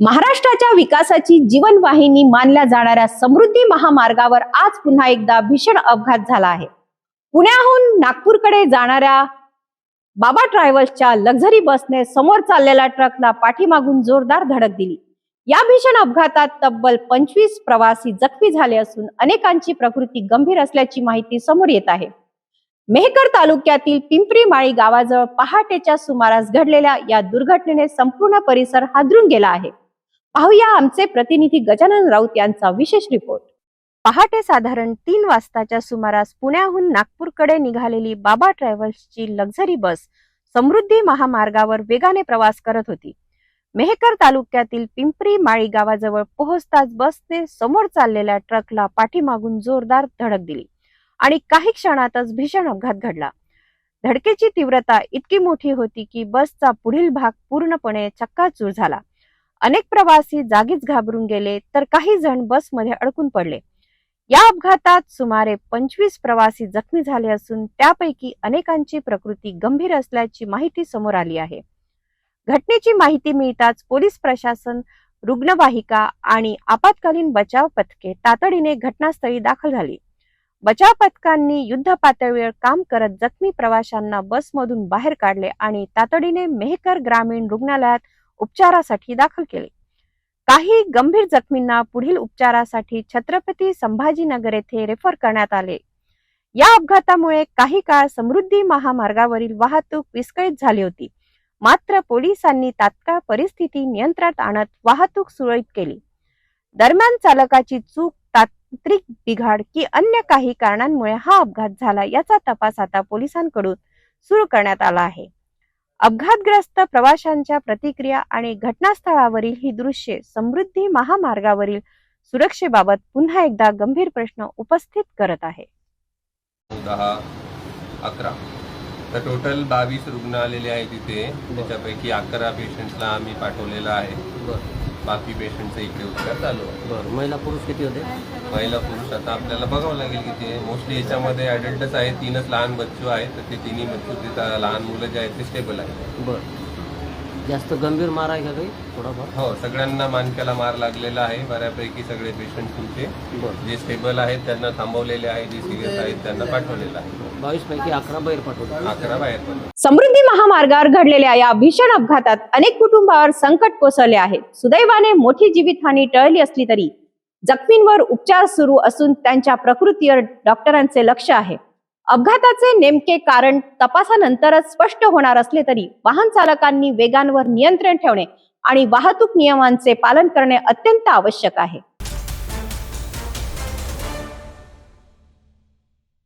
महाराष्ट्राच्या विकासाची जीवनवाहिनी मानल्या जाणाऱ्या समृद्धी महामार्गावर आज पुन्हा एकदा भीषण अपघात झाला आहे। पुण्याहून नागपूरकडे जाणाऱ्या बाबा ट्रॅव्हल्सच्या लक्झरी बसने समोर चाललेल्या ट्रकला पाठीमागून जोरदार धडक दिली। या भीषण अपघातात तब्बल 25 प्रवासी जखमी झाले असून अनेकांची प्रकृती गंभीर असल्याची माहिती समोर येत आहे। मेहकर तालुक्यातील पिंपरी माळी गावाजवळ पहाटेच्या सुमारास घडलेल्या या दुर्घटनेने संपूर्ण परिसर हादरून गेला आहे। पाहूया आमचे प्रतिनिधी गजानन राऊत यांचा विशेष रिपोर्ट। पहाटे साधारण 3 वाजताच्या सुमारास पुण्याहून नागपूरकडे निघालेली बाबा ट्रॅव्हल्सची लक्झरी बस समृद्धी महामार्गावर वेगाने प्रवास करत होती। मेहकर तालुक्यातील पिंपरी माळी गावाजवळ पोहोचताच बसने समोर चाललेल्या ट्रकला पाठीमागून जोरदार धडक दिली आणि काही क्षणातच भीषण अपघात घडला। धडकेची तीव्रता इतकी मोठी होती की बसचा पुढील भाग पूर्णपणे चक्काचूर झाला। अनेक प्रवासी जागीच घाबरून गेले तर काही जण बसमध्ये अडकून पडले। या अपघातात सुमारे 25 प्रवासी जखमी झाले असून त्यापैकी अनेकांची प्रकृती गंभीर असल्याची माहिती समोर आली आहे। घटनेची माहिती मिळताच पोलीस प्रशासन, रुग्णवाहिका आणि आपत्कालीन बचाव पथके तातडीने घटनास्थळी दाखल झाली। बचाव पथकांनी युद्ध पातळीवर काम करत जखमी प्रवाशांना बसमधून बाहेर काढले आणि तातडीने मेहकर ग्रामीण रुग्णालयात उपचारासाठी दाखल केले। काही गंभीर जखमींना पुढील उपचारासाठी छत्रपती संभाजीनगर येथे रेफर करण्यात आले। या अपघातामुळे काही काळ समृद्धी महामार्गावरील वाहतूक विस्कळीत झाली होती, मात्र पोलिसांनी तात्काळ परिस्थिती नियंत्रणात आणत वाहतूक सुरळीत केली। दरम्यान चालकाची चूक, तांत्रिक बिघाड की अन्य काही कारणांमुळे हा अपघात झाला याचा तपास आता पोलिसांकडून सुरू करण्यात आला आहे। अपघातग्रस्त प्रवाशांच्या प्रतिक्रिया आणि घटनास्थळावरील ही दृश्ये समृद्धी महामार्गावरील सुरक्षेबाबत पुन्हा एकदा गंभीर प्रश्न उपस्थित करत आहे। 10-11 तर टोटल 22 रुग्ण आलेले आहेत तिथे। त्याच्यापैकी 11 पेशंट्सला आम्ही पाठवलेलं आहे। बाकी पेशंटचं इकडे उपचार चालू आहे। महिला पुरुष किती होते? महिला पुरुष आता आपल्याला बघावं लागेल किती आहे। मोस्टली याच्यामध्ये ॲडल्टच आहेत, 3च लहान बच्चू आहेत, तर ते 3ही बच्चू तिथं लहान मुलं जे आहेत ते स्टेबल आहेत। जास्त गंभीर मार आहे का काही? थोडाफार हो, सगळ्यांना मानक्याला मार लागलेला आहे। बऱ्यापैकी सगळे पेशंट तुमचे जे स्टेबल आहेत त्यांना थांबवलेले आहे, जे सिरियस आहेत त्यांना पाठवलेलं आहे। 22 पैकी 11 बाहेर पाठवले, 11 बाहेर पडले। समृद्धी महामार्गावर घडलेल्या या भीषण अपघातात अनेक कुटुंबावर संकट कोसळले आहे। सुदैवाने मोठी जीवितहानी टळली असली तरी जखमींवर उपचार सुरू असून त्यांच्या प्रकृतीवर डॉक्टरांचे लक्ष आहे। अपघाताचे नेमके कारण तपासानंतरच स्पष्ट होणार असले तरी वाहन चालकांनी वेगांवर नियंत्रण ठेवणे आणि वाहतूक नियमांचे पालन करणे अत्यंत आवश्यक आहे।